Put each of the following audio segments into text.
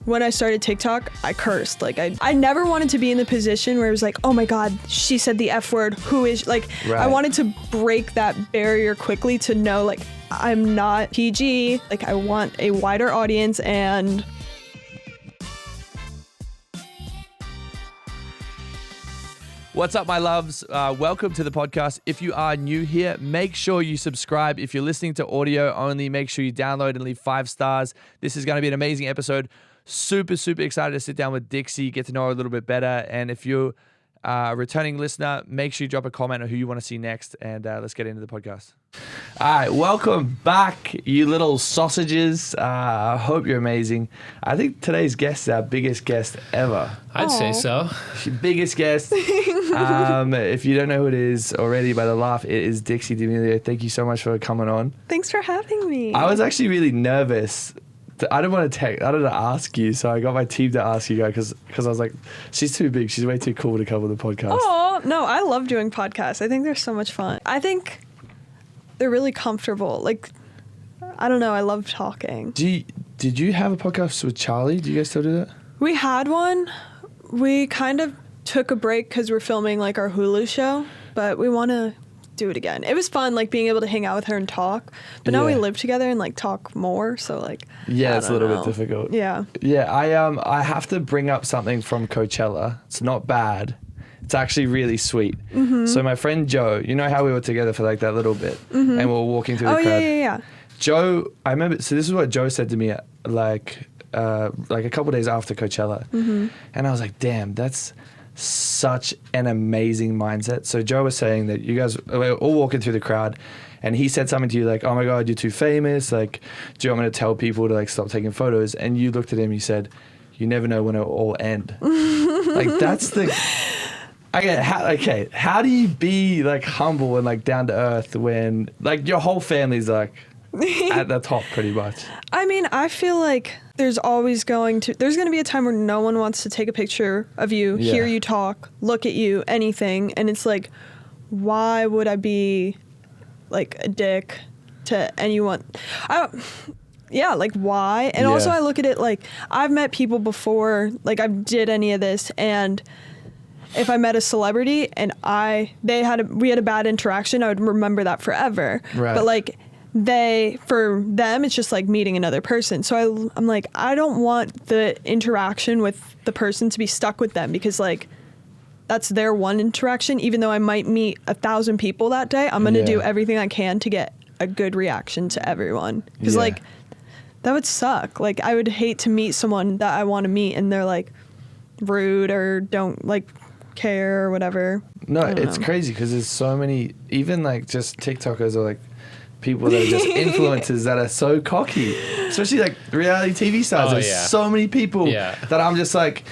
when I started TikTok, I cursed. Like I never wanted to be in the position where it was like, oh my God, she said the F word. Who is like, Right. I wanted to break that barrier quickly to know like, I'm not PG. Like I want a wider audience and What's up, my loves? Welcome to the podcast. If you are new here, make sure you subscribe. If you're listening to audio only, make sure you download and leave 5 stars. This is going to be an amazing episode. Super excited to sit down with Dixie, get to know her a little bit better. And if you're a returning listener, make sure you drop a comment on who you want to see next. And let's get into the podcast. All right, welcome back, you little sausages. I hope you're amazing. I think today's guest is our biggest guest ever. I'd say so. Biggest guest. If you don't know who it is already by the laugh, it is Dixie AMELIO. Thank you so much for coming on. thanks for having me. I was actually really nervous. I didn't want to ask you, so I got my team to ask you guys because I was like, she's too big. She's way too cool to come on the podcast. Oh, no, I love doing podcasts. I think they're so much fun. I think they're really comfortable. Like, I don't know. I love talking. Did you have a podcast with Charlie? Do you guys still do that? We had one. We kind of took a break because we're filming like our Hulu show, but we want to do it again. It was fun, like being able to hang out with her and talk. But now we live together and like talk more. So like, yeah, it's a little bit difficult. Yeah. Yeah, I have to bring up something from Coachella. It's not bad. It's actually really sweet. Mm-hmm. So my friend Joe, you know how we were together for like that little bit, and we were walking through the crowd. Yeah. Joe, I remember. So this is what Joe said to me, like a couple days after Coachella, and I was like, damn, that's such an amazing mindset. So Joe was saying that you guys were all walking through the crowd, and he said something to you like, oh my God, you're too famous. Like, do you want me to tell people to like stop taking photos? And you looked at him, you said, you never know when it'll all end. Like, that's the... how do you be like humble and like down to earth when like your whole family's like at the top pretty much? I mean, I feel like there's going to be a time where no one wants to take a picture of you, hear you talk, look at you, anything. And it's like, why would I be like a dick to anyone? Like why? And also I look at it like I've met people before, like I did any of this, and if I met a celebrity and we had a bad interaction, I would remember that forever. Right. But like for them, it's just like meeting another person. So I'm like, I don't want the interaction with the person to be stuck with them because like that's their one interaction. Even though I might meet 1,000 people that day, I'm going to do everything I can to get a good reaction to everyone. Because like that would suck. Like I would hate to meet someone that I want to meet and they're like rude or don't like care or whatever. No, it's crazy because there's so many, even like just TikTokers or like people that are just influencers that are so cocky, especially like reality TV stars. There's so many people that I'm just like,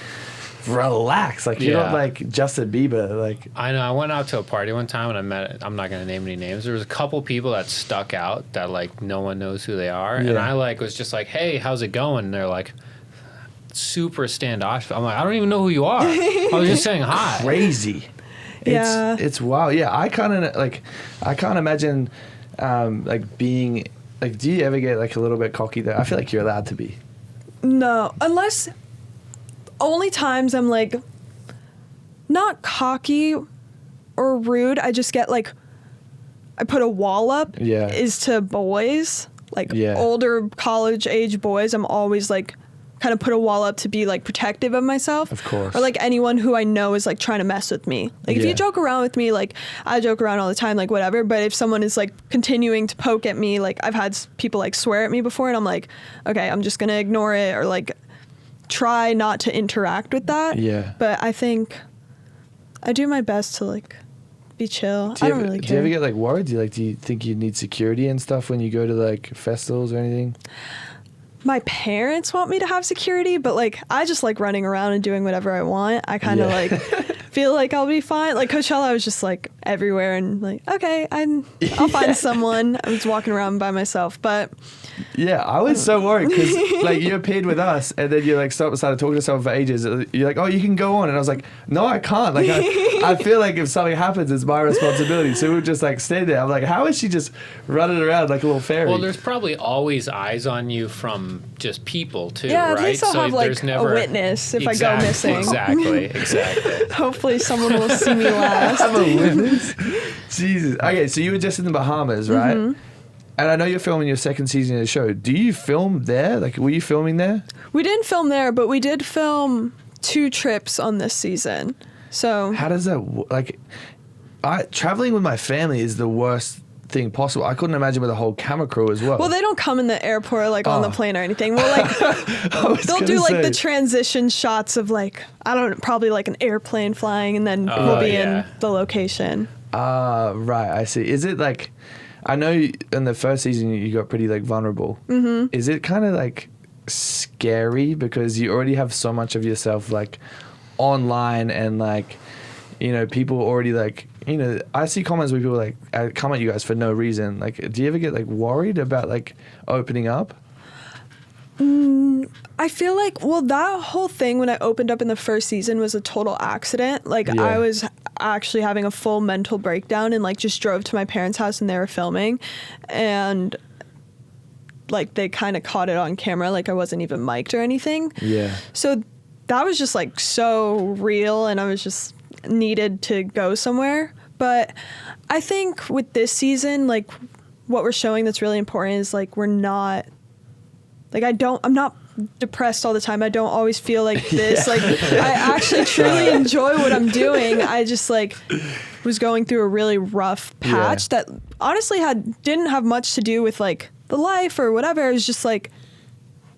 relax. Like you're not like Justin Bieber. Like I know. I went out to a party one time and I met, I'm not going to name any names. There was a couple people that stuck out that like no one knows who they are. And I like was just like, hey, how's it going? And they're like, super standoffish. I'm like, I don't even know who you are. I was just saying hi. Crazy. It's wild. Yeah, I can't imagine like being like, do you ever get like a little bit cocky there? I feel like you're allowed to be. No, unless only times I'm like not cocky or rude. I just get like, I put a wall up is to boys, like older college age boys. I'm always like kind of put a wall up to be like protective of myself. Of course. Or like anyone who I know is like trying to mess with me. Like if you joke around with me, like I joke around all the time, like whatever. But if someone is like continuing to poke at me, like I've had people like swear at me before and I'm like, okay, I'm just going to ignore it or like try not to interact with that. Yeah. But I think I do my best to like be chill. I don't really care. Do you ever get like worried? Do you think you need security and stuff when you go to like festivals or anything? My parents want me to have security, but like I just like running around and doing whatever I want. I kind of like feel like I'll be fine. Like Coachella, I was just like everywhere and like, okay, I'll find someone. I was walking around by myself, but Yeah, I was so worried because like you appeared with us and then you like started talking to someone for ages. You're like, oh, you can go on. And I was like, no, I can't. Like, I feel like if something happens, it's my responsibility. So we would just like stay there. I'm like, how is she just running around like a little fairy? Well, there's probably always eyes on you from just people too, yeah, right? at least I'll have like there's never a witness if I go missing. Exactly. Hopefully someone will see me last. Have a witness? Jesus. Okay, so you were just in the Bahamas, right? Mm-hmm. And I know you're filming your second season of the show. Do you film there? Like, were you filming there? We didn't film there, but we did film 2 trips on this season. So how does that like? Traveling with my family is the worst thing possible. I couldn't imagine with a whole camera crew as well. Well, they don't come in the airport like on the plane or anything. Well, like they'll do like the transition shots of like probably like an airplane flying, and then we'll be in the location. Right. I see. Is it like? I know in the first season you got pretty like vulnerable. Mm-hmm. Is it kind of like scary because you already have so much of yourself like online and like, you know, people already like, you know, I see comments where people like come at you guys for no reason. Like, do you ever get like worried about like opening up? I feel like, well, that whole thing when I opened up in the first season was a total accident. Like, I was actually having a full mental breakdown and, like, just drove to my parents' house and they were filming. And, like, they kind of caught it on camera. Like, I wasn't even mic'd or anything. Yeah. So that was just, like, so real, and I was just needed to go somewhere. But I think with this season, like, what we're showing that's really important is, like, we're not... Like, I'm not depressed all the time. I don't always feel like this. Like, I actually truly enjoy what I'm doing. I just, like, was going through a really rough patch that honestly didn't have much to do with, like, the life or whatever. It was just, like,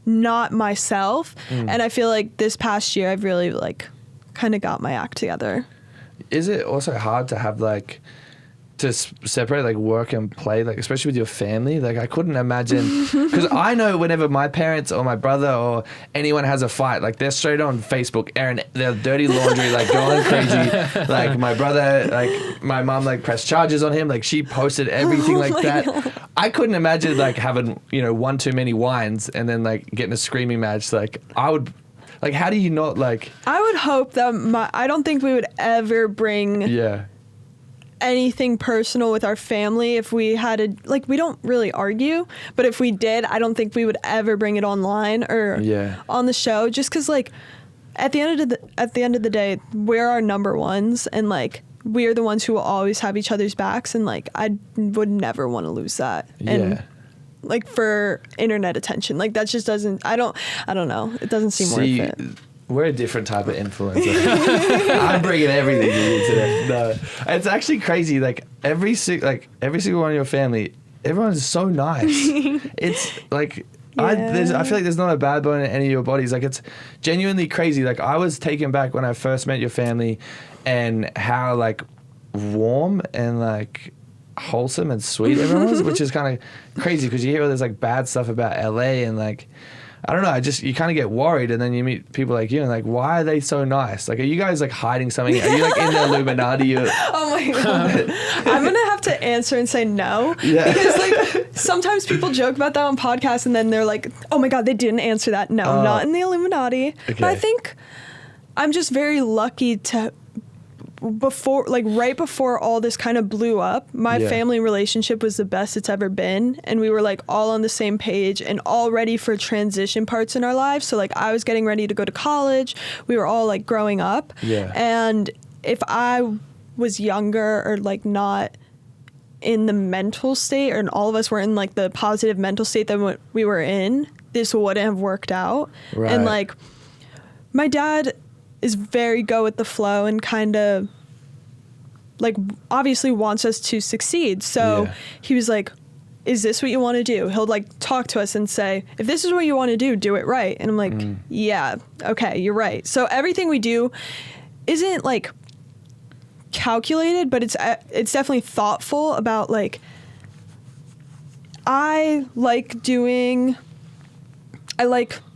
not myself. And I feel like this past year I've really, like, kind of got my act together. Is it also hard to have, like... to separate like work and play, like especially with your family? Like I couldn't imagine, because I know whenever my parents or my brother or anyone has a fight, like they're straight on Facebook airing their dirty laundry, like going crazy. Like my brother, like my mom, like pressed charges on him, like she posted everything like that. God. I couldn't imagine like having, you know, one too many wines and then like getting a screaming match. Like I would, like how do you not like? I would hope that I don't think we would ever bring anything personal with our family if we had like, we don't really argue, but if we did, I don't think we would ever bring it online or on the show, just because like at the end of the day, we're our number ones, and like we're the ones who will always have each other's backs, and like I would never want to lose that. And like for internet attention, like that just doesn't, I don't know, it doesn't seem worth it. We're a different type of influencer. I'm bringing everything to you today. No, it's actually crazy. Like every single one of your family, everyone's so nice. It's like I feel like there's not a bad bone in any of your bodies. Like it's genuinely crazy. Like I was taken back when I first met your family, and how like warm and like wholesome and sweet everyone was, which is kind of crazy because you hear all this like bad stuff about LA and like. I don't know. You kind of get worried, and then you meet people like you, and like, why are they so nice? Like, are you guys like hiding something? Are you like in the Illuminati? Oh my god! I'm gonna have to answer and say no, because like sometimes people joke about that on podcasts, and then they're like, oh my god, they didn't answer that. No, not in the Illuminati. Okay. But I think I'm just very lucky to. Right before all this kind of blew up, my family relationship was the best it's ever been, and we were like all on the same page and all ready for transition parts in our lives. So like I was getting ready to go to college, we were all like growing up, and if I was younger or like not in the mental state, and all of us were in like the positive mental state that what we were in, this wouldn't have worked out. And like my dad is very go with the flow and kind of like obviously wants us to succeed. So he was like, is this what you want to do? He'll like talk to us and say, if this is what you want to do it right. And I'm like, yeah, okay, you're right. So everything we do isn't like calculated, but it's definitely thoughtful about like, I like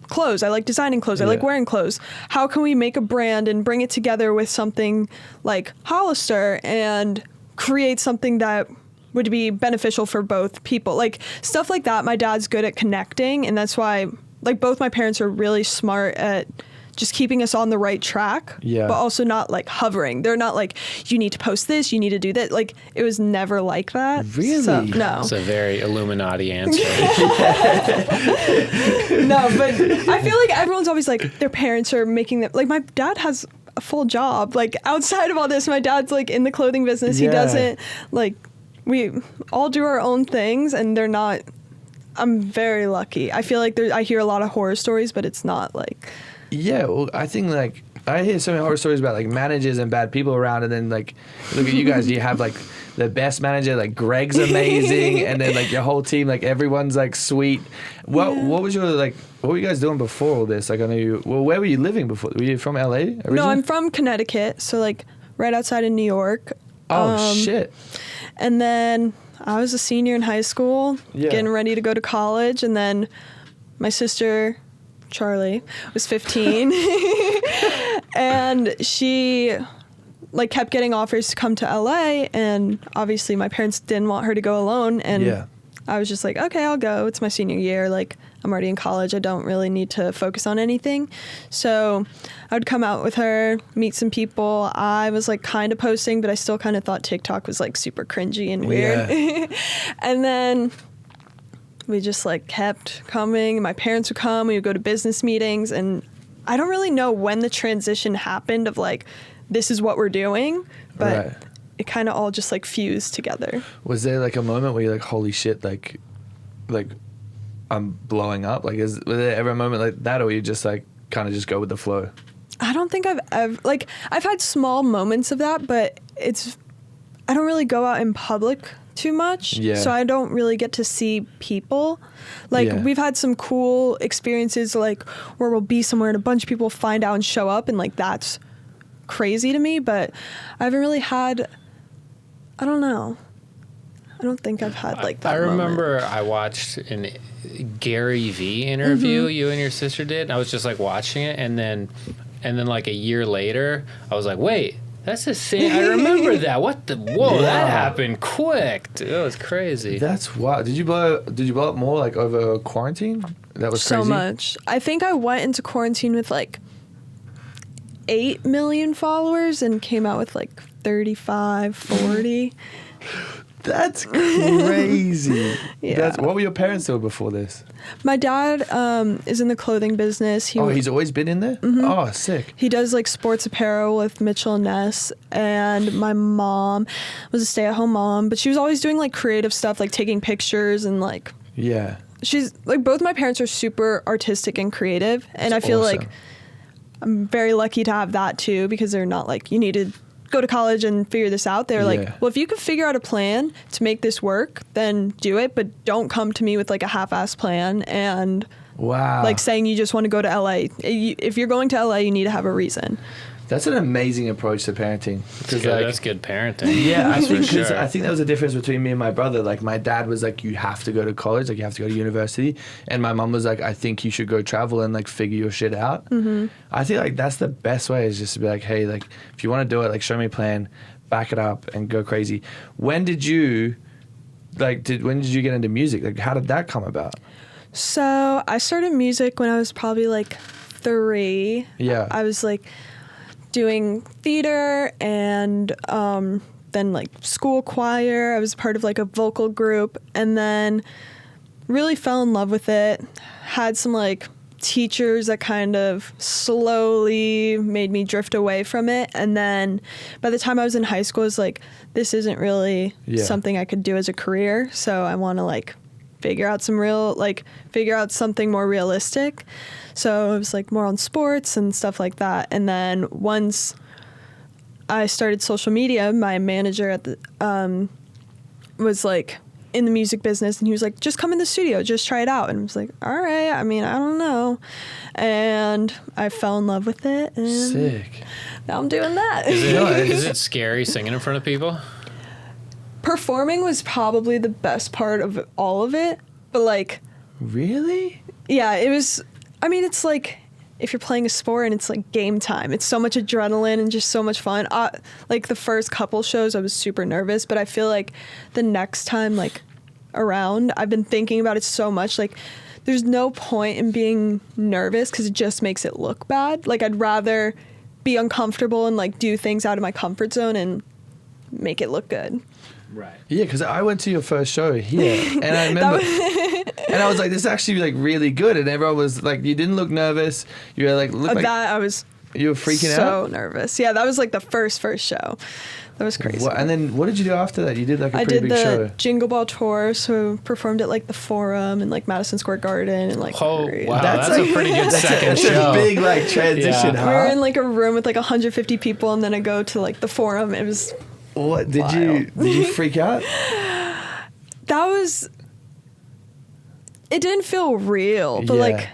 clothes. I like designing clothes. I like wearing clothes. How can we make a brand and bring it together with something like Hollister and create something that would be beneficial for both people. Like stuff like that, my dad's good at connecting, and that's why like both my parents are really smart at just keeping us on the right track, but also not like hovering. They're not like, you need to post this, you need to do that. Like it was never like that. Really? So, no. It's a very Illuminati answer. No, but I feel like everyone's always like, their parents are making them, like my dad has a full job. Like outside of all this, my dad's like in the clothing business. He doesn't, like, we all do our own things, and they're not, I'm very lucky. I feel like I hear a lot of horror stories, but it's not like. Yeah, well, I think like I hear so many horror stories about like managers and bad people around, and then like look at you guys. You have like the best manager, like Greg's amazing, and then like your whole team, like everyone's like sweet. What was your like? What were you guys doing before all this? Like I know you. Well, where were you living before? Were you from LA originally? No, I'm from Connecticut, so like right outside of New York. Oh shit! And then I was a senior in high school, getting ready to go to college, and then my sister Charlie was 15 and she like kept getting offers to come to LA, and obviously my parents didn't want her to go alone, and I was just like, okay, I'll go. It's my senior year, like I'm already in college, I don't really need to focus on anything. So I would come out with her, meet some people. I was like kind of posting, but I still kind of thought TikTok was like super cringy and weird. And then we just like kept coming. My parents would come. We would go to business meetings, and I don't really know when the transition happened of like, this is what we're doing, but it kind of all just like fused together. Was there like a moment where you're like, holy shit, like I'm blowing up? Like, was there ever a moment like that, or you just like kind of just go with the flow? I don't think I've ever, like, I've had small moments of that, but I don't really go out in public too much, so I don't really get to see people. Like we've had some cool experiences like where we'll be somewhere and a bunch of people find out and show up, and like that's crazy to me, but I haven't really had, I don't know, I don't think I've had like that. I remember I watched an Gary V interview you and your sister did, and I was just like watching it, and then like a year later I was like, wait, that's the same. I remember that. What the? Whoa, that happened quick. Dude, that was crazy. That's wild. Did you blow up more like over quarantine? That was crazy. So much. I think I went into quarantine with like 8 million followers and came out with like 35, 40. That's crazy. What were your parents doing before this? My dad is in the clothing business. He's always been in there? Mm-hmm. Oh, sick. He does like sports apparel with Mitchell & Ness. And my mom was a stay-at-home mom, but she was always doing like creative stuff, like taking pictures and like... Yeah. She's like, both my parents are super artistic and creative. And I feel like I'm very lucky to have that too, because they're not like, you need to go to college and figure this out. They're like, well, if you can figure out a plan to make this work, then do it, but don't come to me with like a half-ass plan and like saying you just want to go to LA. If you're going to LA, you need to have a reason. That's an amazing approach to parenting. That's good parenting. Yeah, I think I think there was a difference between me and my brother. Like my dad was like, you have to go to college, like you have to go to university, and my mom was like, I think you should go travel and like figure your shit out. Mm-hmm. I think like that's the best way, is just to be like, hey, like if you want to do it, like show me a plan, back it up, and go crazy. When did you get into music? Like how did that come about? So I started music when I was probably like 3. Yeah, I was like doing theater and then like school choir. I was part of like a vocal group, and then really fell in love with it. Had some like teachers that kind of slowly made me drift away from it, and then by the time I was in high school, I was like, this isn't really something I could do as a career, so I want to like figure out something more realistic. So it was like more on sports and stuff like that. And then once I started social media, my manager at the was like in the music business, and he was like, just come in the studio, just try it out. And I was like, all right, I mean, I don't know. And I fell in love with it, and sick. Now I'm doing that. Is it scary singing in front of people? Performing was probably the best part of all of it, but like... Really? Yeah, it was... I mean, it's like, if you're playing a sport and it's like game time, it's so much adrenaline and just so much fun. Like the first couple shows, I was super nervous, but I feel like the next time like around, I've been thinking about it so much. Like there's no point in being nervous because it just makes it look bad. Like I'd rather be uncomfortable and like do things out of my comfort zone and make it look good. Right. Yeah, because I went to your first show here, and I remember, and I was like, "This is actually like really good," and everyone was like, "You didn't look nervous. You were like, look like that I was you were freaking out." So nervous. Yeah, that was like the first show. That was crazy. And then what did you do after that? You did like a pretty big show. I did the Jingle Ball tour, so performed at like the Forum and like Madison Square Garden and like. Oh wow, that's like, a pretty good second show. That's a big like transition. Yeah. We were in like a room with like 150 people, and then I go to like the Forum. It was. What did you freak out? That was. It didn't feel real, but like.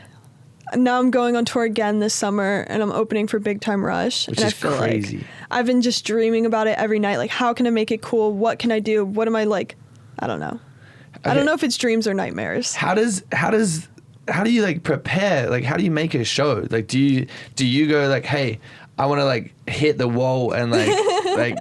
Now I'm going on tour again this summer, and I'm opening for Big Time Rush. Which and is I feel crazy. Like I've been just dreaming about it every night. Like, how can I make it cool? What can I do? What am I like? I don't know. Okay. I don't know if it's dreams or nightmares. How do you like prepare? Like, how do you make a show? Like, do you go like, hey, I want to like hit the wall and like like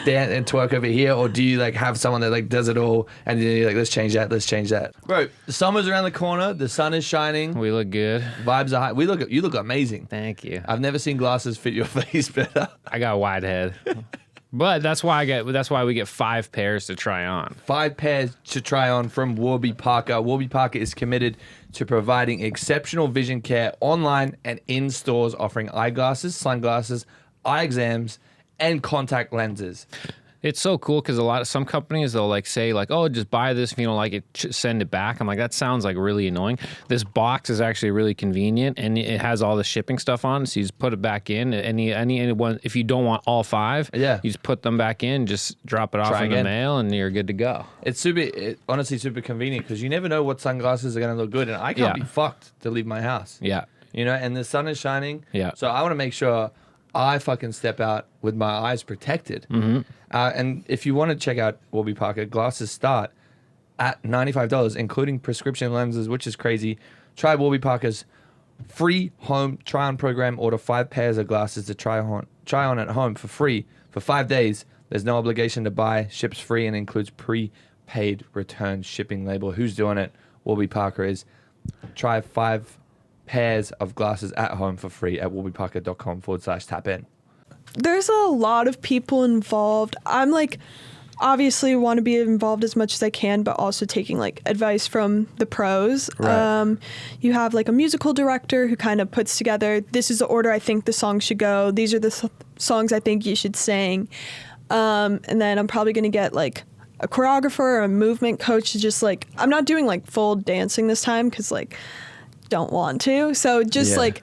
dance and twerk over here, or do you like have someone that like does it all and then you're like, let's change that, bro? The summer's around the corner, the sun is shining, we look good, vibes are high. You look amazing. Thank you. I've never seen glasses fit your face better. I got a wide head. But that's why we get 5 pairs to try on. 5 pairs to try on from Warby Parker. Warby Parker is committed to providing exceptional vision care online and in stores, offering eyeglasses, sunglasses, eye exams, and contact lenses. It's so cool because some companies, they'll like say like, oh, just buy this. If you don't like it, send it back. I'm like, that sounds like really annoying. This box is actually really convenient, and it has all the shipping stuff on. So you just put it back in. Anyone, if you don't want all 5, you just put them back in, just drop it off in the mail, and you're good to go. It's honestly super convenient because you never know what sunglasses are going to look good, and I can't be fucked to leave my house. Yeah. You know, and the sun is shining. Yeah. So I want to make sure I fucking step out with my eyes protected. Mm-hmm. And if you want to check out Warby Parker, glasses start at $95, including prescription lenses, which is crazy. Try Warby Parker's free home try-on program. Order 5 pairs of glasses to try on at home for free for 5 days. There's no obligation to buy. Ships free and includes prepaid return shipping label. Who's doing it? Warby Parker is. Try 5 pairs of glasses at home for free at warbyparker.com/tap-in. There's a lot of people involved. I'm like, obviously want to be involved as much as I can, but also taking like advice from the pros. Right. You have like a musical director who kind of puts together, this is the order I think the song should go. These are the songs I think you should sing. And then I'm probably going to get like a choreographer or a movement coach to just like, I'm not doing like full dancing this time because like, don't want to. So just like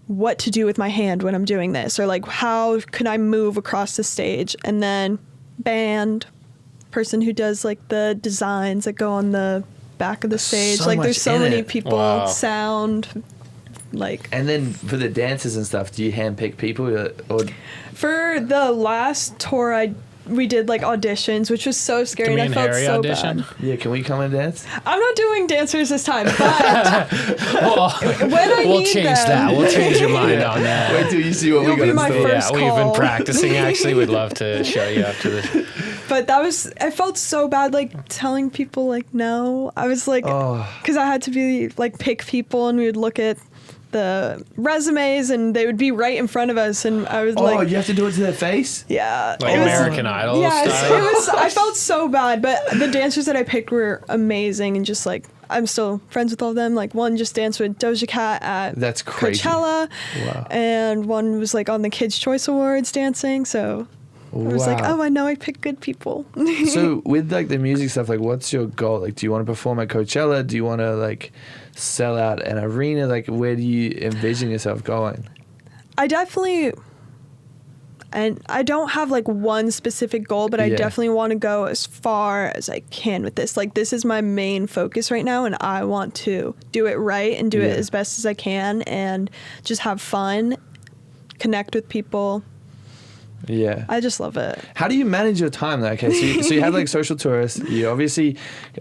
what to do with my hand when I'm doing this, or like how can I move across the stage, and then band person who does like the designs that go on the back of the stage. So like there's so many it. people, sound, like. And then for the dances and stuff, do you handpick people or? For the last tour we did like auditions, which was so scary. Can we and I felt so audition? bad. Yeah, can we come and dance? I'm not doing dancers this time, but we'll change that. We'll change your mind on that. Wait till you see what we got in store. First we've call. been practicing. Actually, we'd love to show you after this. But I felt so bad, like telling people like no. I was like, because I had to be like pick people, and we would look at the resumes and they would be right in front of us, and I was like, you have to do it to their face? Yeah. Like American Idol style? I felt so bad, but the dancers that I picked were amazing, and just like I'm still friends with all of them. Like one just danced with Doja Cat at That's crazy. Coachella. Wow. And one was like on the Kids' Choice Awards dancing, so I was like, I know I picked good people. So with like the music stuff, like what's your goal? Like, do you want to perform at Coachella? Do you want to like sell out an arena? Like, where do you envision yourself going? I definitely, and I don't have like one specific goal, but I definitely want to go as far as I can with this. Like, this is my main focus right now, and I want to do it right and do it as best as I can and just have fun, connect with people. Yeah. I just love it. How do you manage your time though? Okay, so you have like social tourists. You obviously,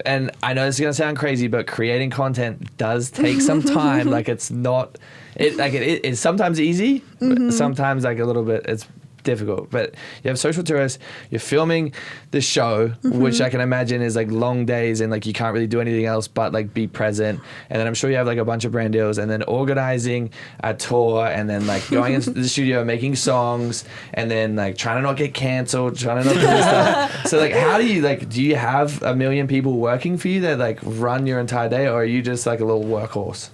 and I know this is gonna sound crazy, but creating content does take some time. Like it's not, it's sometimes easy, but sometimes like a little bit. It's difficult, but you have social tourists, you're filming the show, which I can imagine is like long days and like you can't really do anything else but like be present, and then I'm sure you have like a bunch of brand deals, and then organizing a tour, and then like going into the studio making songs, and then like trying to not get cancelled, trying to not do this stuff. So like how do you have a million people working for you that like run your entire day, or are you just like a little workhorse?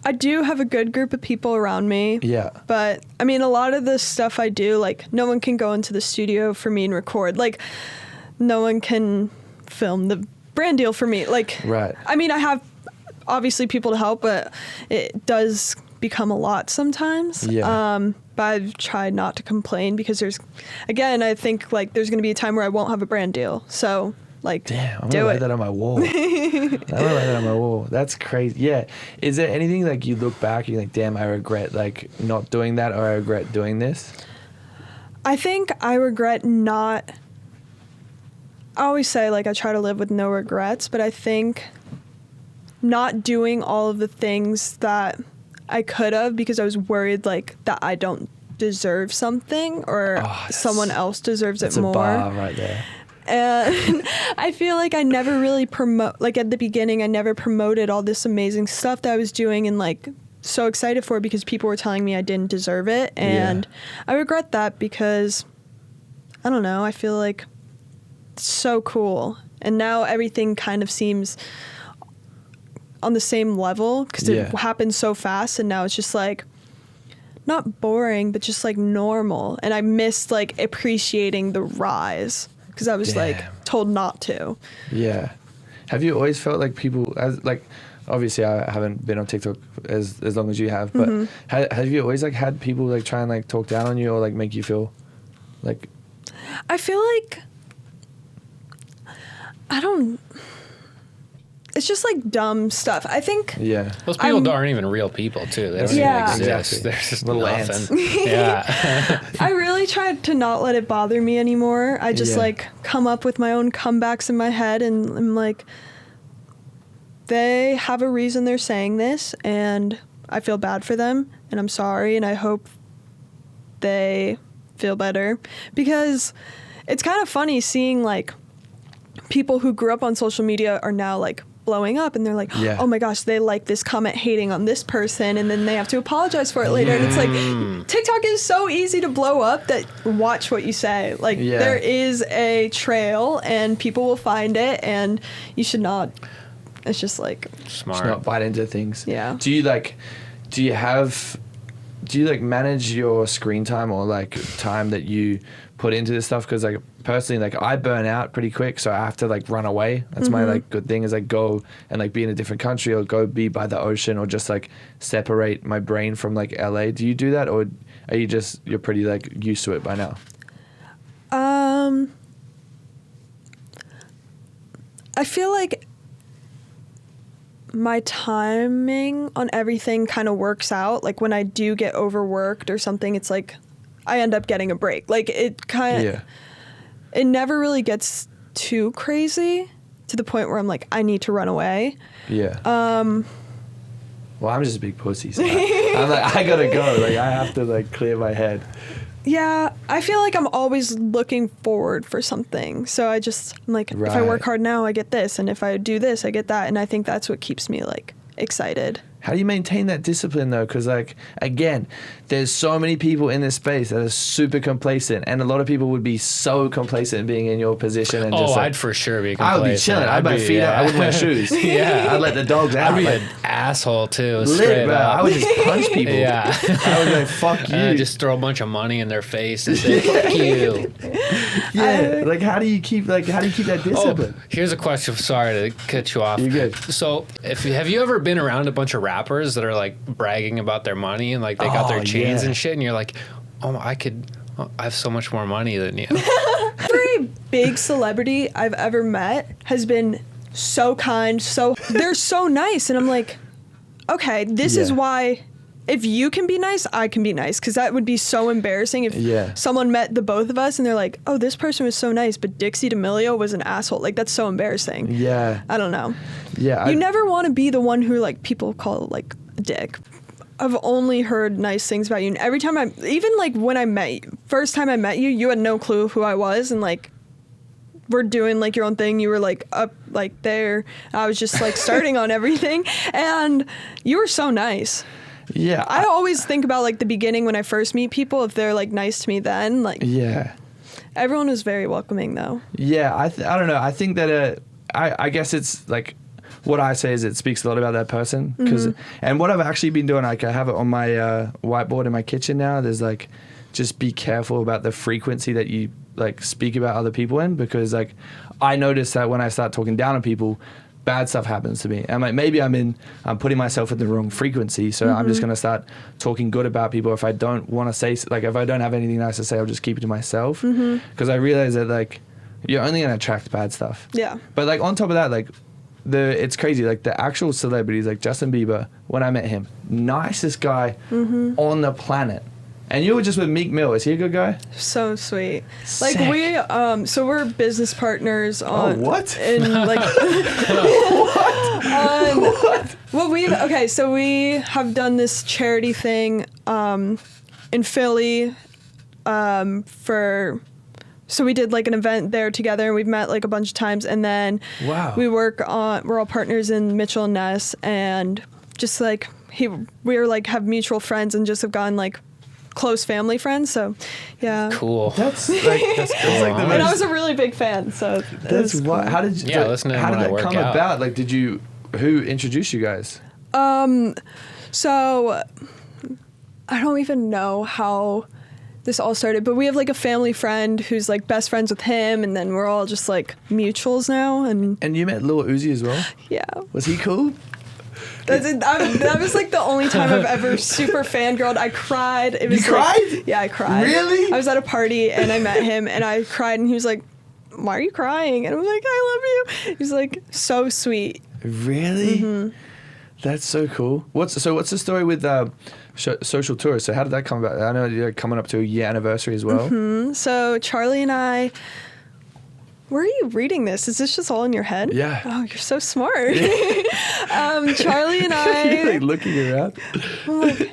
I do have a good group of people around me. Yeah. But I mean, a lot of the stuff I do, like no one can go into the studio for me and record. Like no one can film the brand deal for me. Like, right. I mean, I have obviously people to help, but it does become a lot sometimes. Yeah. But I've tried not to complain because again, I think like there's going to be a time where I won't have a brand deal. So like, damn, I'm do gonna write it. that on my wall. That's crazy. Yeah. Is there anything like you look back and you're like, damn, I regret like not doing that, or I regret doing this? I think I regret not. I always say like I try to live with no regrets, but I think not doing all of the things that I could have because I was worried like that I don't deserve something, or someone else deserves it more. That's a bar right there. And I feel like I never really like at the beginning, I never promoted all this amazing stuff that I was doing and like so excited for, because people were telling me I didn't deserve it. And I regret that because I don't know, I feel like it's so cool. And now everything kind of seems on the same level because it happened so fast. And now it's just like not boring, but just like normal. And I missed like appreciating the rise, because I was like told not to. Yeah. Have you always felt like people, as like, obviously I haven't been on TikTok as long as you have, but have you always like had people like try and like talk down on you or like make you feel like? I feel like it's just like dumb stuff. I think. Yeah. Those people aren't even real people too. They don't even exist. Exactly. They're just little nothing. ants. Yeah. I really tried to not let it bother me anymore. I just like come up with my own comebacks in my head, and I'm like, they have a reason they're saying this, and I feel bad for them, and I'm sorry, and I hope they feel better, because it's kind of funny seeing like people who grew up on social media are now like blowing up, and they're like, oh my gosh, they like this comment hating on this person, and then they have to apologize for it later. And it's like, TikTok is so easy to blow up that watch what you say. Like there is a trail and people will find it, and you should not, it's just like smart. Just not bite into things. Yeah. Do you manage your screen time or like time that you put into this stuff? Because like personally, like I burn out pretty quick, so I have to like run away. That's my like good thing, is like go and like be in a different country, or go be by the ocean, or just like separate my brain from like LA. Do you do that, or are you just, you're pretty like used to it by now? I feel like my timing on everything kind of works out. Like when I do get overworked or something, it's like I end up getting a break. Like it kind of, it never really gets too crazy to the point where I'm like, I need to run away. Yeah. Well, I'm just a big pussy, so I'm like, I gotta go. Like I have to like clear my head. Yeah, I feel like I'm always looking forward for something. So I'm like, if I work hard now, I get this. And if I do this, I get that. And I think that's what keeps me like excited. How do you maintain that discipline though? Because like, again, there's so many people in this space that are super complacent, and a lot of people would be so complacent being in your position. And just like, I'd for sure be complacent. I would be chilling. I'd my feet up. I wouldn't wear shoes. I'd let the dogs out. I'd be an asshole too. Lit, bro. I would just punch people. I would go, fuck you. Just throw a bunch of money in their face and say, fuck you. Like how do you keep that discipline? Here's a question. Sorry to cut you off. You're good. So have you ever been around a bunch of rappers that are like bragging about their money and like they got their chains and shit, and you're like, I have so much more money than you. Every big celebrity I've ever met has been so kind, they're so nice, and I'm like, okay, this is why if you can be nice, I can be nice, because that would be so embarrassing if someone met the both of us and they're like, oh, this person was so nice, but Dixie d'Amelio was an asshole. Like, that's so embarrassing. Yeah. I don't know. Yeah. You never want to be the one who, like, people call, like, a dick. I've only heard nice things about you. And every time even, like, when I met you, first time I met you, you had no clue who I was. And, like, we're doing, like, your own thing. You were, like, up, like, there. I was just, like, starting on everything. And you were so nice. Yeah. I always think about, like, the beginning when I first meet people, if they're, like, nice to me then. Like, yeah. Everyone was very welcoming, though. Yeah. I don't know. I think that I guess it's, like, what I say is it speaks a lot about that person. And what I've actually been doing, like, I have it on my whiteboard in my kitchen now. There's, like, just be careful about the frequency that you, like, speak about other people in, because, like, I notice that when I start talking down on people, bad stuff happens to me. And, like, maybe I'm putting myself in the wrong frequency, so I'm just going to start talking good about people. If I don't want to say, like, if I don't have anything nice to say, I'll just keep it to myself, because I realize that, like, you're only going to attract bad stuff. Yeah. But, like, on top of that, like, it's crazy, like, the actual celebrities, like Justin Bieber, when I met him, nicest guy on the planet. And you were just with Meek Mill. Is he a good guy? So sweet. Sick. Like, we, so we're business partners on. Oh, what? In, like, What? Well, okay, so we have done this charity thing in Philly so we did, like, an event there together, and we've met, like, a bunch of times, and then we're all partners in Mitchell and Ness, and just, like, we're, like, have mutual friends and just have gotten, like, close family friends, so yeah. Cool. That's like the most, and I was a really big fan, so that's what. Cool. How did you? Yeah, listen to how him did when I that work come out. about? Like, who introduced you guys? So I don't even know how this all started, but we have, like, a family friend who's, like, best friends with him, and then we're all just, like, mutuals now. And you met Lil Uzi as well? Yeah. Was he cool? That was, like, the only time I've ever super fangirled. I cried. It was, You cried? Like, yeah, I cried. Really? I was at a party and I met him and I cried, and he was like, why are you crying? And I'm like, I love you. He's, like, so sweet. Really? That's so cool. What's the story with Social Tourist? So how did that come about? I know you're coming up to a year anniversary as well. So Charlie and I, where are you reading this? Is this just all in your head? Yeah. Oh, you're so smart. Charlie and I. You're, like, looking around. I'm like,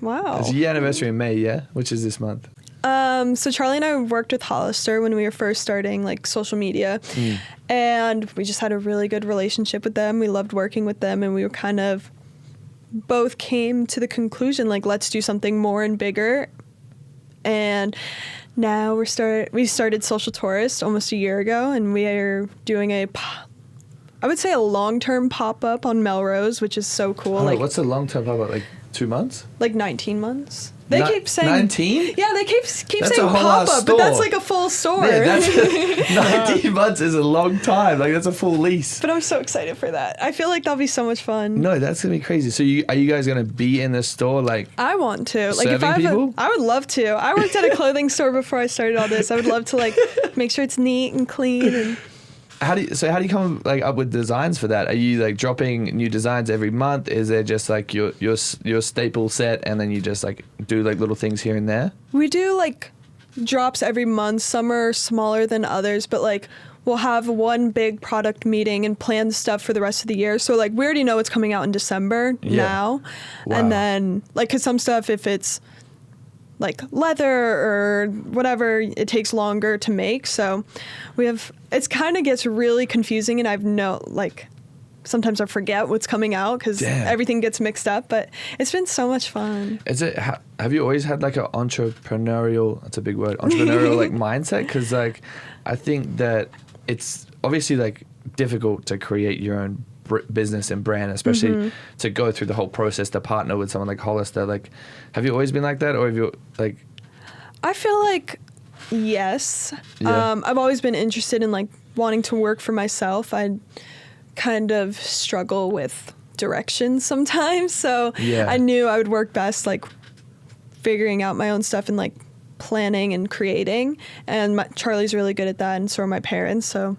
wow. It's a year anniversary in May, yeah? Which is this month. So Charlie and I worked with Hollister when we were first starting, like, social media, and we just had a really good relationship with them. We loved working with them, and we were kind of both came to the conclusion, like, let's do something more and bigger. And now we started Social Tourist almost a year ago, and we are doing I would say a long-term pop-up on Melrose, which is so cool. Oh, like, what's a long-term pop-up? Like 2 months? Like 19 months. They keep saying 19? Yeah, they keep That's saying a whole lot of pop-up, but that's store. like a full store. Yeah, that's 19 months is a long time. Like, that's a full lease. But I'm so excited for that. I feel like that'll be so much fun. No, that's gonna be crazy. So are you guys gonna be in the store, like? I want to. Like, if serving people? I would love to. I worked at a clothing store before I started all this. I would love to, like, make sure it's neat and clean. And How do you come, like, up with designs for that? Are you, like, dropping new designs every month? Is there just, like, your staple set, and then you just, like, do, like, little things here and there? we do, like, drops every month. Some are smaller than others, but, like, we'll have one big product meeting and plan stuff for the rest of the year. So, like, we already know what's coming out in December now. Wow. And then, like, because some stuff, if it's like leather or whatever, it takes longer to make. So it's kind of gets really confusing, and sometimes I forget what's coming out because everything gets mixed up, but it's been so much fun. Have you always had, like, an entrepreneurial, that's a big word, entrepreneurial like mindset? Because, like, I think that it's obviously, like, difficult to create your own business and brand, especially to go through the whole process to partner with someone like Hollister. Like, have you always been like that, or have you, like? I feel like yes. Yeah. I've always been interested in, like, wanting to work for myself. I kind of struggle with directions sometimes, so I knew I would work best, like, figuring out my own stuff and, like, planning and creating. And Charlie's really good at that, and so are my parents. So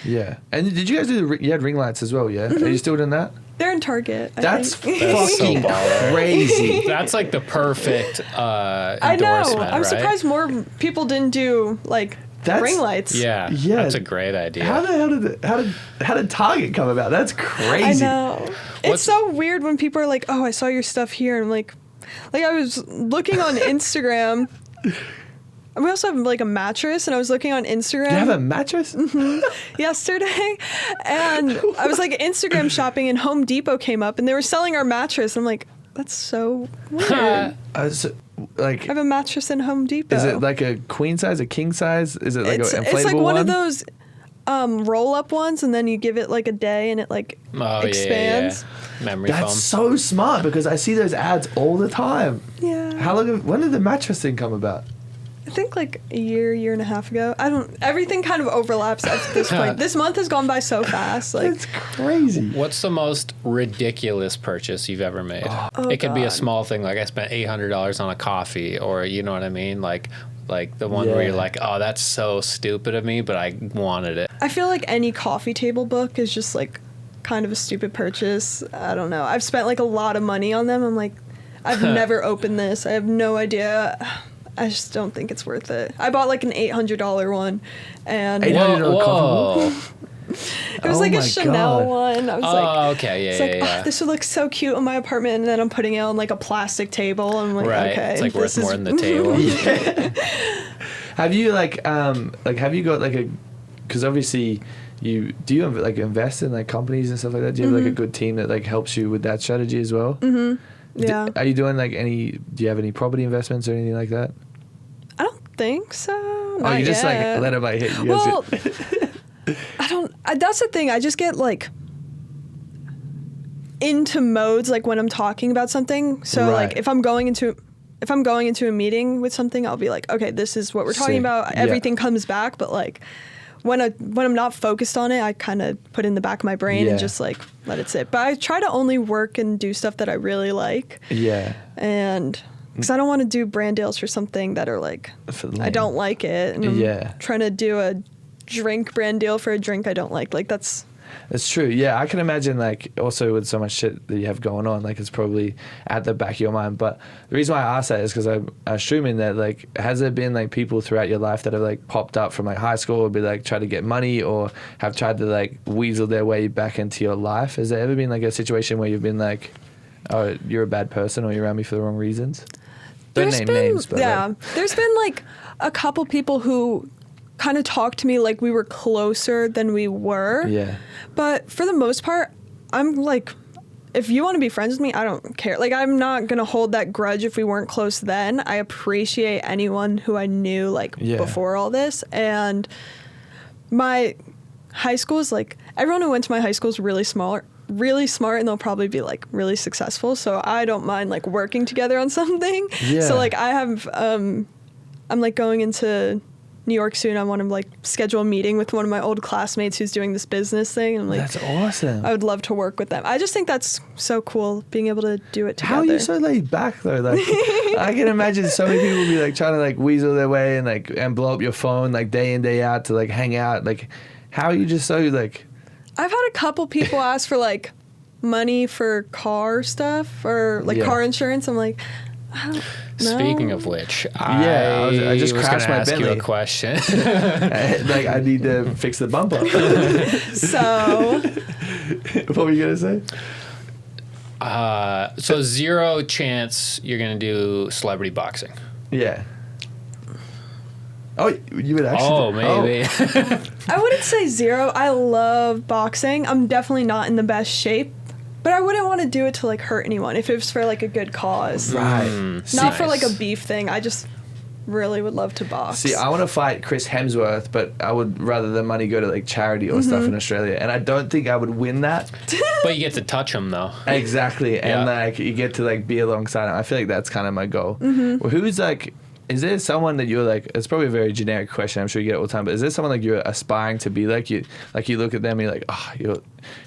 Yeah. And did you guys you had ring lights as well? Yeah. Are you still doing that? They're in Target. That's That's so fucking baller. crazy. That's like the perfect endorsement, I know. I'm right? surprised more people didn't do like ring lights. Yeah, Yeah. that's a great idea. How did Target come about? That's crazy. I know. It's so weird when people are like, "Oh, I saw your stuff here," and I'm like I was looking on Instagram. And we also have like a mattress, and I was looking on Instagram. You have a mattress? Yesterday, and I was like Instagram shopping, and Home Depot came up, and they were selling our mattress. I'm like, that's so weird. I have a mattress in Home Depot. Is it like a queen size, a king size? Is it like an inflatable one? It's like one of those roll up ones, and then you give it like a day, and it like expands. Yeah. Memory foam. That's so smart because I see those ads all the time. Yeah. When did the mattress thing come about? I think like a year and a half ago. Everything kind of overlaps at this point. This month has gone by so fast. Like, That's crazy. What's the most ridiculous purchase you've ever made? It could be a small thing, like I spent $800 on a coffee, or you know what I mean? Like the one where you're like, oh, that's so stupid of me, but I wanted it. I feel like any coffee table book is just like kind of a stupid purchase. I don't know. I've spent like a lot of money on them. I'm like, I've never opened this. I have no idea. I just don't think it's worth it. I bought like an $800 one, and $800 coffee book? It was like a Chanel one. I was like, okay, it's like, oh, this would look so cute in my apartment, and then I'm putting it on like a plastic table. I'm like, right. okay, It's like worth more than the table. Have you have you got like a? Because obviously, do you like invest in like companies and stuff like that? Do you have like a good team that like helps you with that strategy as well? Mm-hmm. Yeah. Are you doing like do you have any property investments or anything like that? I don't think so. You just like let it like hit you. Well, I don't. That's the thing. I just get like into modes like when I'm talking about something. So like if I'm going into a meeting with something, I'll be like, okay, this is what we're talking about. Everything comes back, but like when I'm not focused on it, I kind of put it in the back of my brain and just like let it sit. But I try to only work and do stuff that I really like. Yeah. And because I don't want to do brand deals for something that are like I don't like it. And I'm trying to do a drink brand deal for a drink I don't like. Like that's true. Yeah, I can imagine like also with so much shit that you have going on, like it's probably at the back of your mind. But the reason why I ask that is because I'm assuming that like has there been like people throughout your life that have like popped up from like high school or be like try to get money or have tried to like weasel their way back into your life? Has there ever been like a situation where you've been like, oh, you're a bad person or you're around me for the wrong reasons? Don't name names, but there's been like a couple people who kind of talked to me like we were closer than we were. Yeah. But for the most part, I'm like, if you want to be friends with me, I don't care. Like, I'm not going to hold that grudge if we weren't close then. I appreciate anyone who I knew like before all this. And my high school is like, everyone who went to my high school is really smart, and they'll probably be like really successful. So I don't mind like working together on something. Yeah. So like I have, I'm like going into New York soon. I want to like schedule a meeting with one of my old classmates who's doing this business thing. And I'm like, that's awesome. I would love to work with them. I just think that's so cool being able to do it together. How are you so laid back though? Like I can imagine so many people be like trying to like weasel their way and blow up your phone like day in day out to like hang out. Like how are you just so like? I've had a couple people ask for like money for car stuff or like car insurance. I'm like, I don't know. Speaking of which, I just crashed my Bentley. You a question. Like I need to fix the bumper. So, what were you gonna say? So 0 chance you're gonna do celebrity boxing. Yeah. Oh, you would actually. Oh, maybe. I wouldn't say 0. I love boxing. I'm definitely not in the best shape, but I wouldn't want to do it to like hurt anyone if it was for like a good cause. Right. Not for like a beef thing. I just really would love to box. See, I want to fight Chris Hemsworth, but I would rather the money go to like charity or stuff in Australia, and I don't think I would win that. But you get to touch him though. Exactly, and like you get to like be alongside him. I feel like that's kind of my goal. Well, who's like? Is there someone that you're like? It's probably a very generic question. I'm sure you get it all the time. But is there someone like you're aspiring to be like? You look at them and you're like, oh,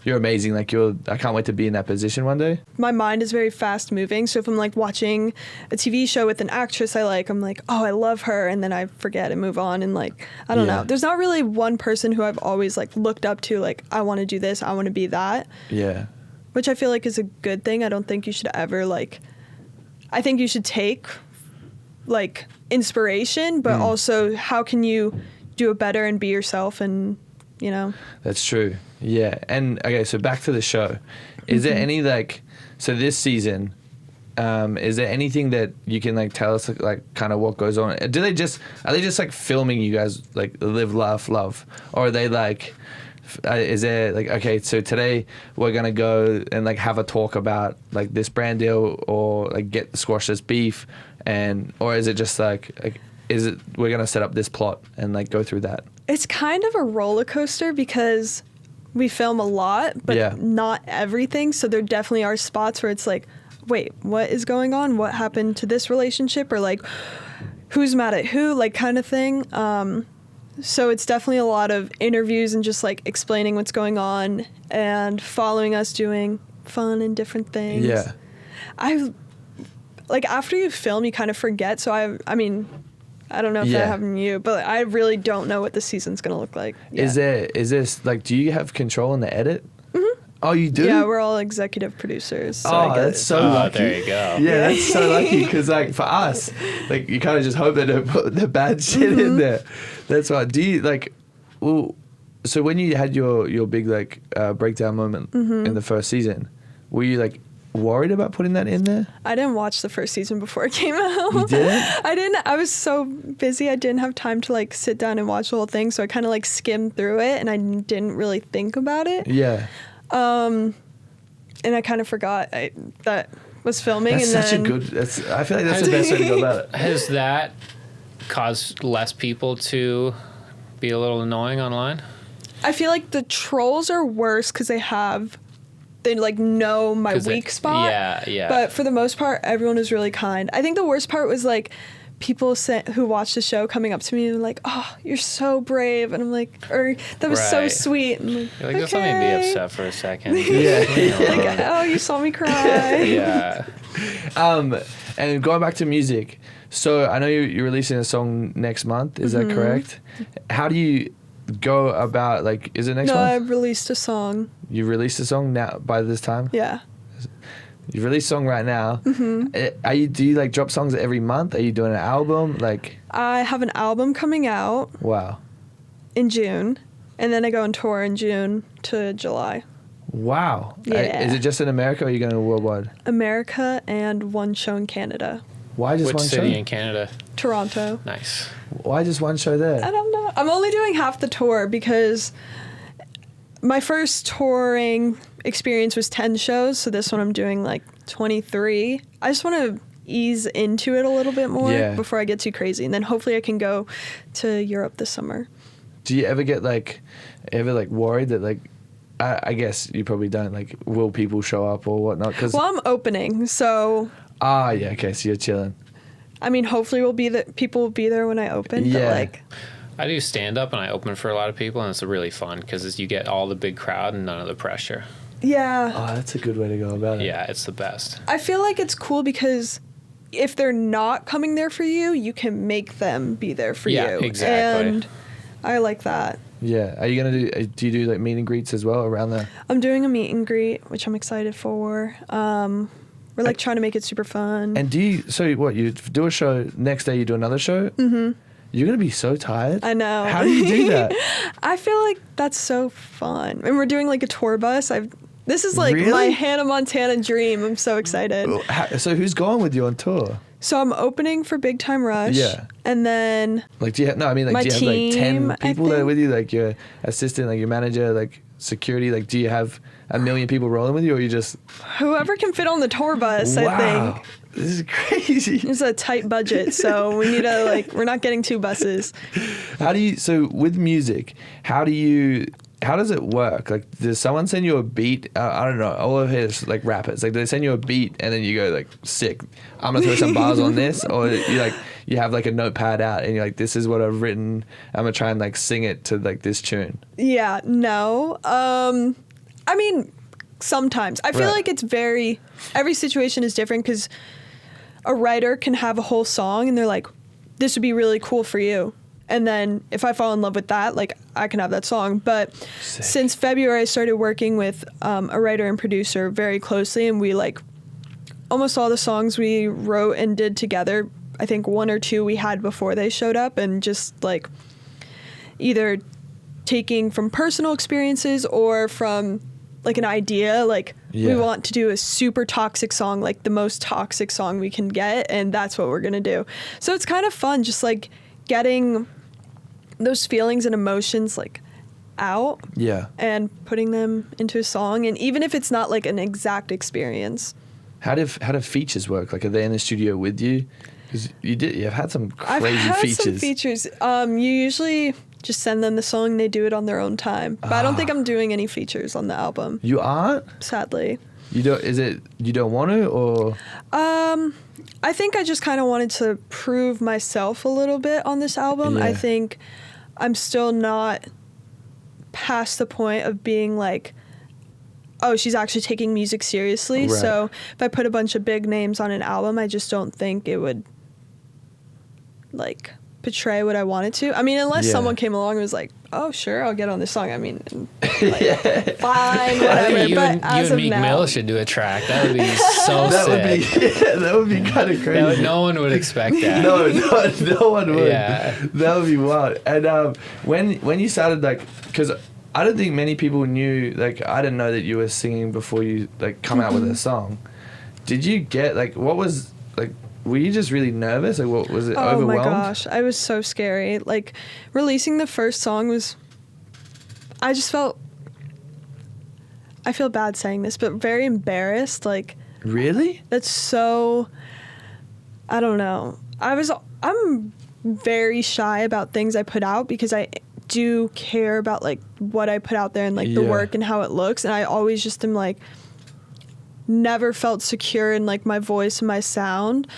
you're amazing. Like I can't wait to be in that position one day. My mind is very fast moving. So if I'm like watching a TV show with an actress I like, I'm like, oh, I love her, and then I forget and move on. And like, I don't know. There's not really one person who I've always like looked up to. Like, I want to do this. I want to be that. Yeah. which I feel like is a good thing. I don't think you should ever like, I think you should take like inspiration, but also how can you do it better and be yourself, and you know. That's true. Yeah. And okay, so back to the show. Is there any like, so this season, is there anything that you can like tell us like kind of what goes on? Are they just like filming you guys like live, laugh, love, or are they like, is there like, okay, so today we're gonna go and like have a talk about like this brand deal, or like squash this beef, and or is it just like is it we're gonna set up this plot and like go through that? It's kind of a roller coaster because we film a lot, but not everything. So there definitely are spots where it's like, wait, what is going on? What happened to this relationship? Or like, who's mad at who? Like kind of thing. So it's definitely a lot of interviews and just like explaining what's going on and following us doing fun and different things. Yeah. Like after you film, you kind of forget. So I mean, I don't know if that happened to you, but I really don't know what the season's going to look like. Yeah. Is this like, do you have control in the edit? Mm-hmm. Oh, you do? Yeah, we're all executive producers. So that's so lucky. There you go. Yeah, that's so lucky because like for us, like you kind of just hope they don't put the bad shit in there. That's why. Do you like, well, so when you had your big like breakdown moment in the first season, were you like worried about putting that in there? I didn't watch the first season before it came out. You didn't? I didn't. I was so busy. I didn't have time to like sit down and watch the whole thing. So I kind of like skimmed through it and I didn't really think about it. Yeah. And I kind of forgot that was filming. That's and such then, a good. I feel like that's the best way to go about it. Has that caused less people to be a little annoying online? I feel like the trolls are worse because they like know my weak spot. Yeah. But for the most part, everyone is really kind. I think the worst part was like people who watched the show coming up to me and like, "Oh, you're so brave," and I'm like, "Or that was so sweet." And I'm like, just let me be upset for a second. Like, "Oh, you saw me cry." Yeah. And going back to music, so I know you're releasing a song next month. Is that correct? How do you go about, like, is it next month? No, I've released a song. You released a song now by this time? Yeah. You released a song right now. Do you like drop songs every month? Are you doing an album? Like, I have an album coming out. Wow. In June, and then I go on tour in June to July. Wow. Yeah. Is it just in America, or are you going worldwide? America and one show in Canada. Why just Which one city show? in Canada? Toronto. Nice. Why just one show there? I don't know. I'm only doing half the tour because my first touring experience was 10 shows, so this one I'm doing like 23. I just want to ease into it a little bit more before I get too crazy, and then hopefully I can go to Europe this summer. Do you ever get worried that like, I guess you probably don't, like, will people show up or whatnot? Well, I'm opening, so... yeah, okay, so you're chilling. I mean, hopefully people will be there when I open, but like... I do stand-up and I open for a lot of people, and it's really fun because you get all the big crowd and none of the pressure. Yeah. Oh, that's a good way to go about it. Yeah, it's the best. I feel like it's cool because if they're not coming there for you, you can make them be there for you. Yeah, exactly. And I like that. Yeah. Are you going to do you do like meet and greets as well around there? I'm doing a meet and greet, which I'm excited for. We're like trying to make it super fun. And you do a show, next day you do another show? Mm-hmm. You're going to be so tired. I know. How do you do that? I feel like that's so fun. And we're doing like a tour bus. This is like Really? my Hannah Montana dream. I'm so excited. So who's going with you on tour? So I'm opening for Big Time Rush. Yeah. And then like, do you have, do you have like 10 people there with you? Like your assistant, like your manager, like security? Like, do you have a million people rolling with you, or you just... Whoever can fit on the tour bus, I think. This is crazy. It's a tight budget, so we need to we're not getting 2 buses. So with music, how does it work? Like, does someone send you a beat? I don't know. All of his like rappers, like, they send you a beat and then you go like, sick, I'm gonna throw some bars on this, or you have like a notepad out and you're like, this is what I've written, I'm gonna try and like sing it to like this tune. Yeah, no. I mean, sometimes. I feel like it's every situation is different because a writer can have a whole song and they're like, this would be really cool for you. And then if I fall in love with that, like I can have that song. But since February, I started working with a writer and producer very closely, and we like almost all the songs we wrote and did together. I think 1 or 2 we had before they showed up, and just like either taking from personal experiences or from like an idea, like we want to do a super toxic song, like the most toxic song we can get, and that's what we're gonna do. So it's kind of fun just like getting those feelings and emotions like out and putting them into a song, and even if it's not like an exact experience. How do features work? Like, are they in the studio with you? Because you've had some crazy features. Some features. You usually just send them the song and they do it on their own time. But I don't think I'm doing any features on the album. You aren't? Sadly. You don't? Is it you don't want to, or? I think I just kind of wanted to prove myself a little bit on this album. I think I'm still not past the point of being like, oh, she's actually taking music seriously. Right. So if I put a bunch of big names on an album, I just don't think it would like portray what I wanted to. I mean, unless someone came along and was like, oh, sure, I'll get on this song. I mean, like, fine, whatever. You but and Meek Mill should do a track. That would be so sick. That would be kind of crazy. No one would expect that. No one would. Yeah. That would be wild. And when you started, like, because I don't think many people knew, like, I didn't know that you were singing before you, like, come out with a song. Did you get, like, what was, like, were you just really nervous? Like, what was it? Overwhelmed? Oh my gosh, I was so scary. Like, releasing the first song was, I feel bad saying this, but very embarrassed. Like, really? That's so, I don't know. I'm very shy about things I put out because I do care about like what I put out there and like the work and how it looks, and I always just am like never felt secure in like my voice and my sound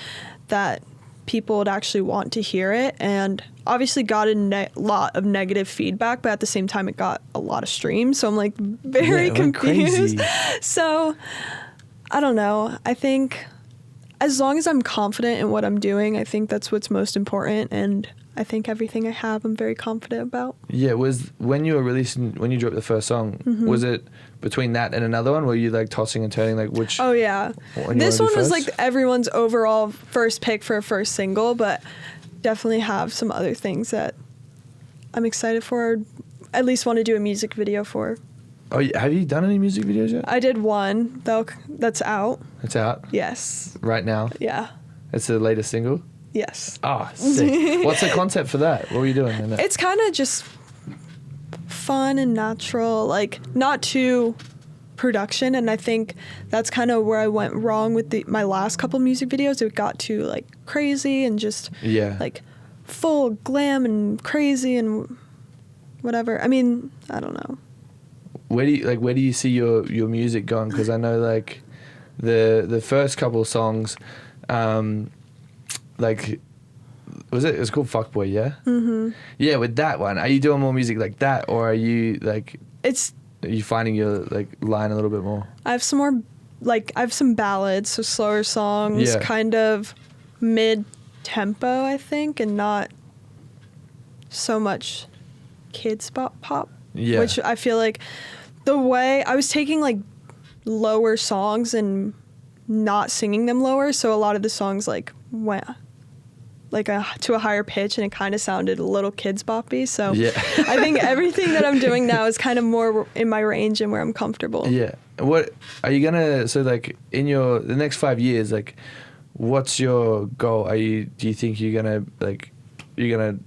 that people would actually want to hear it, and obviously got a lot of negative feedback, but at the same time it got a lot of streams, so I'm like very confused. So I don't know, I think as long as I'm confident in what I'm doing, I think that's what's most important, and I think everything I have, I'm very confident about. Yeah, when you dropped the first song, was it between that and another one? Were you like tossing and turning, like which? Oh yeah, this one was like everyone's overall first pick for a first single, but definitely have some other things that I'm excited for, or at least want to do a music video for. Oh, have you done any music videos yet? I did one that's out. It's out? Yes. Right now? Yeah. It's the latest single? Yes. Oh, sick. What's the concept for that? What were you doing in that? It's kind of just fun and natural, like not too production, and I think that's kind of where I went wrong with my last couple music videos. It got too like crazy and just like full glam and crazy and whatever. I mean, I don't know. Where do you see your music going? Because I know like the first couple songs, like it was called Fuckboy, yeah? Mm-hmm. Yeah, with that one, are you doing more music like that, or are you like are you finding your like line a little bit more? I have some more, like I have some ballads, so slower songs, kind of mid tempo, I think, and not so much kids pop. Yeah. Which I feel like the way I was taking like lower songs and not singing them lower, so a lot of the songs like went like to a higher pitch, and it kind of sounded a little kids boppy. So I think everything that I'm doing now is kind of more in my range and where I'm comfortable. Yeah. What are you gonna, so like in the next 5 years, like what's your goal? Do you think you're gonna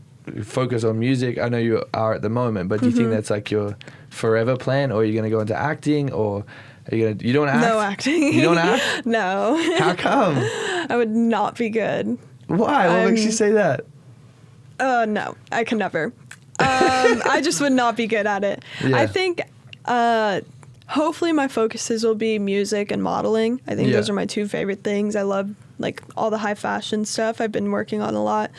focus on music? I know you are at the moment, but do you think that's like your forever plan, or are you gonna go into acting, or you don't act? No acting. You don't act? No. How come? I would not be good. Why? What makes you say that? No, I can never. I just would not be good at it. Yeah. I think hopefully my focuses will be music and modeling. I think those are my two favorite things. I love like all the high fashion stuff I've been working on a lot.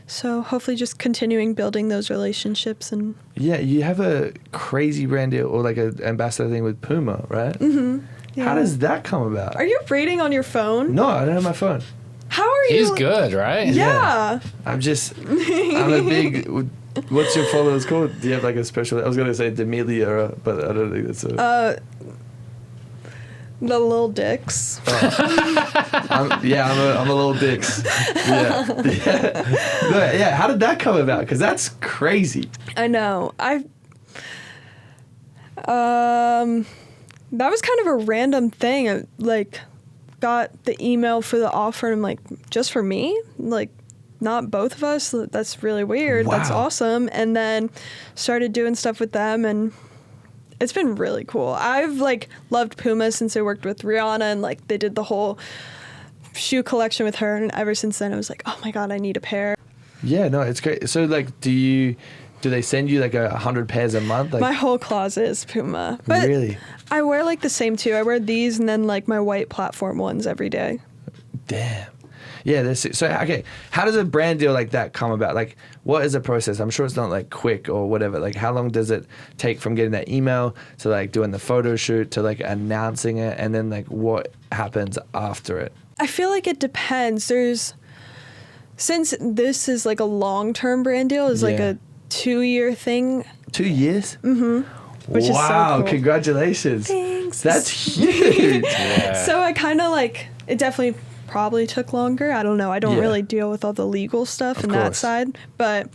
So hopefully just continuing building those relationships. And yeah, you have a crazy brand deal, or like an ambassador thing with Puma, right? Mm-hmm. Yeah. How does that come about? Are you reading on your phone? No, I don't have my phone. How are you? He's good, right? Yeah. I'm a big. What's your followers called? Do you have like a special? I was gonna say AMELIO, but I don't think that's a. The little dicks. I'm a little dicks. Yeah. How did that come about? Because that's crazy. I know. That was kind of a random thing. I, like, got the email for the offer, and I'm like, just for me? Like, not both of us? That's really weird. Wow. That's awesome. And then started doing stuff with them, and it's been really cool. I've, like, loved Puma since I worked with Rihanna, and, like, they did the whole shoe collection with her, and ever since then I was like, oh my God, I need a pair. Yeah, no, it's great. So, like, do they send you like 100 pairs a month? Like, My whole closet is Puma. But really? I wear like the same too. I wear these and then like my white platform ones every day. Damn. Yeah, so okay. How does a brand deal like that come about? Like, what is the process? I'm sure it's not like quick or whatever. Like, how long does it take from getting that email to like doing the photo shoot to like announcing it, and then like what happens after it? I feel like it depends. Since this is like a long-term brand deal, is like a 2-year thing. 2 years? Mm-hmm. Which is so cool. Congratulations. Thanks. That's huge. Yeah. So I kind of like, it definitely probably took longer. I don't know. I don't really deal with all the legal stuff and that side, but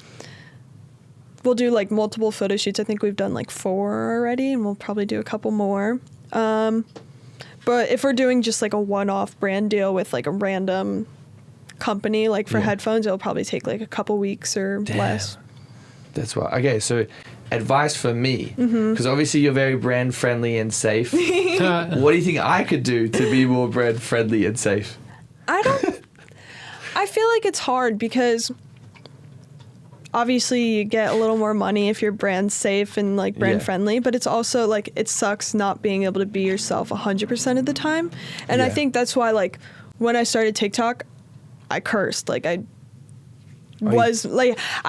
we'll do like multiple photo shoots. I think we've done like 4 already, and we'll probably do a couple more. But if we're doing just like a one-off brand deal with like a random company, like for headphones, it'll probably take like a couple weeks or less. That's why. Okay, so advice for me, because obviously you're very brand friendly and safe. What do you think I could do to be more brand friendly and safe? I feel like it's hard because obviously you get a little more money if you're brand safe and like brand friendly, but it's also like it sucks not being able to be yourself 100% of the time. And I think that's why like when I started TikTok, I cursed. Like I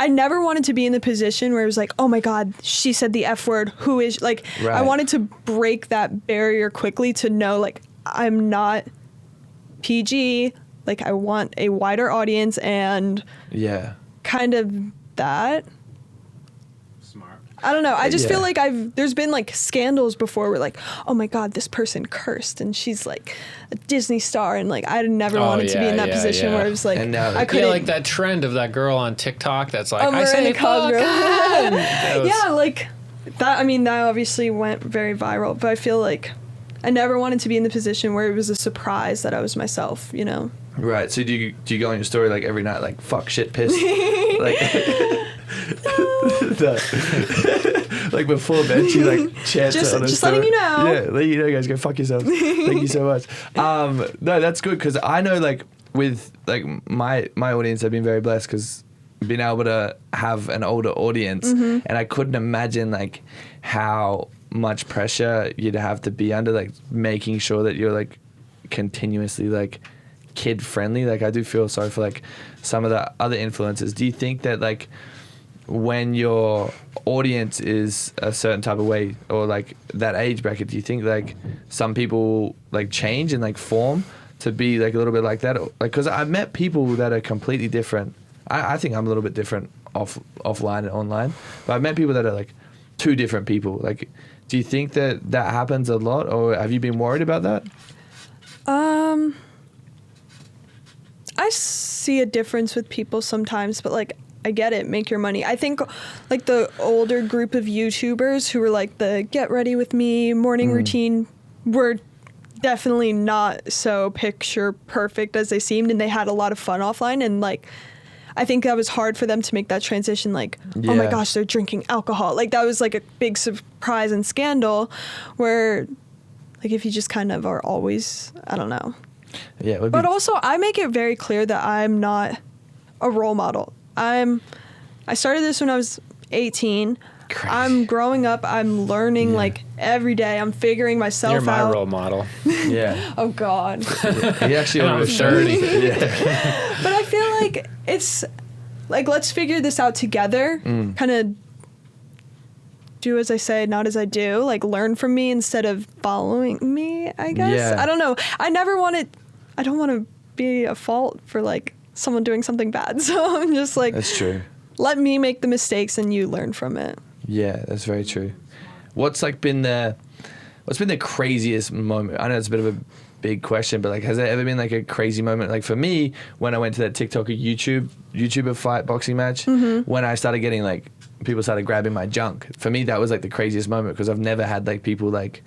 never wanted to be in the position where it was like, oh my God, she said the F word. Who is like, I wanted to break that barrier quickly to know like I'm not PG. Like I want a wider audience and kind of that. Smart. I don't know. I just feel like there's been like scandals before where like, oh my God, this person cursed and she's like a Disney star, and like I never wanted to be in that position where it was like, I couldn't. like that trend of that girl on TikTok that's like, I Miranda say fuck Cosgrove. God. Yeah, like that. I mean, that obviously went very viral, but I feel like I never wanted to be in the position where it was a surprise that I was myself, you know? Right. So do you go on your story like every night, like fuck, shit, piss, like, like before bed, she like chants it on her just story. letting you know. Yeah, let you know, guys. Go fuck yourselves. Thank you so much. No, that's good because I know like with like my audience, I've been very blessed because being able to have an older audience, and I couldn't imagine like how much pressure you'd have to be under, like making sure that you're like continuously like kid friendly. Like I do feel sorry for like some of the other influencers. Do you think that like when your audience is a certain type of way or like that age bracket, do you think like some people like change and like form to be like a little bit like that? Like, because I've met people that are completely different. I think I'm a little bit different offline and online, but I've met people that are like 2 different people. Like, do you think that happens a lot, or have you been worried about that? I see a difference with people sometimes, but like I get it, make your money. I think like the older group of YouTubers who were like the get ready with me morning routine were definitely not so picture perfect as they seemed, and they had a lot of fun offline, and like I think that was hard for them to make that transition, like, oh my gosh, they're drinking alcohol. Like that was like a big surprise and scandal where like if you just kind of are always, I don't know. Yeah. But also I make it very clear that I'm not a role model. I started this when I was 18. Crazy. I'm growing up. I'm learning like every day. I'm figuring myself out. You're my role model. Yeah. Oh God. He actually I'm 30. Yeah. But I feel like it's like, let's figure this out together. Kind of do as I say, not as I do. Like learn from me instead of following me, I guess. Yeah. I don't know. I don't want to be a fault for like someone doing something bad. So I'm just like, that's true. Let me make the mistakes and you learn from it. Yeah, that's very true. What's been the craziest moment? I know it's a bit of a big question, but like, has there ever been like a crazy moment? Like for me, when I went to that TikTok or YouTuber fight boxing match, when I started getting like, people started grabbing my junk. For me, that was like the craziest moment because I've never had like people like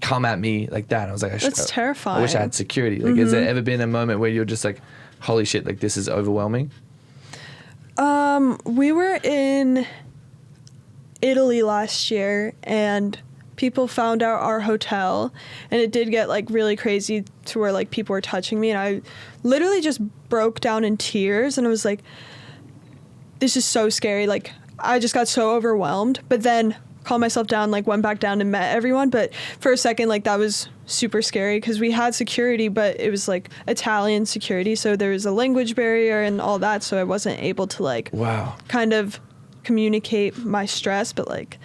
come at me like that. I was like, that's terrifying. I wish I had security. Like, has there ever been a moment where you're just like, holy shit, like this is overwhelming? We were in Italy last year and people found out our hotel, and it did get like really crazy to where like people were touching me, and I literally just broke down in tears, and I was like, this is so scary. Like I just got so overwhelmed, but then calmed myself down, like went back down and met everyone. But for a second, like that was super scary because we had security, but it was like Italian security, so there was a language barrier and all that, so I wasn't able to like kind of communicate my stress. But like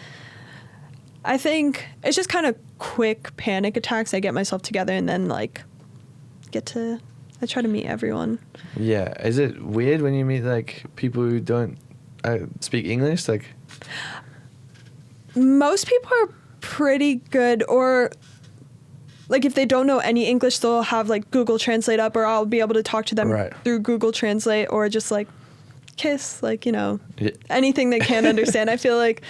I think it's just kind of quick panic attacks. I get myself together and then like I try to meet everyone. Yeah. Is it weird when you meet like people who don't speak English? Like most people are pretty good, or like if they don't know any English, they'll have like Google Translate up, or I'll be able to talk to them through Google Translate, or just like kiss, like, you know, anything they can't understand. I feel like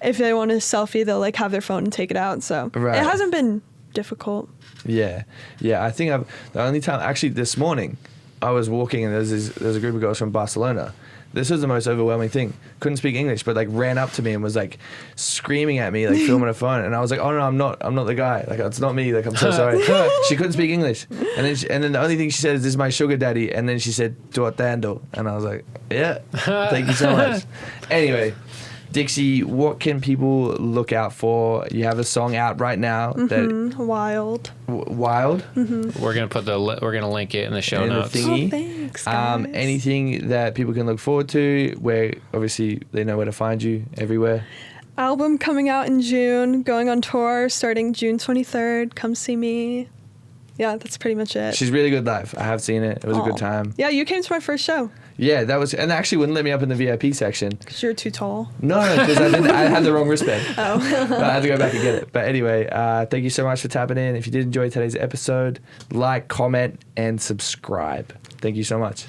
if they want a selfie, they'll like have their phone and take it out. So it hasn't been difficult. Yeah. I think the only time, actually this morning, I was walking and there's a group of girls from Barcelona. This was the most overwhelming thing. Couldn't speak English, but like ran up to me and was like screaming at me, like filming a phone. And I was like, oh no, I'm not the guy. Like it's not me. Like I'm so sorry. She couldn't speak English. And then the only thing she said is, "This is my sugar daddy." And then she said, "Tuatando." And I was like, yeah, thank you so much. Anyway, Dixie, what can people look out for? You have a song out right now that Wild. Wild. We're gonna link it in the show notes. Thingy. Oh, thanks, guys. Anything that people can look forward to, where obviously they know where to find you everywhere. Album coming out in June, going on tour starting June 23rd. Come see me. Yeah, that's pretty much it. She's really good live. I have seen it. It was a good time. Yeah, you came to my first show. Yeah, that was, and they actually wouldn't let me up in the VIP section. Because you're too tall. No, because I had the wrong wristband. Oh. I had to go back and get it. But anyway, thank you so much for tapping in. If you did enjoy today's episode, like, comment, and subscribe. Thank you so much.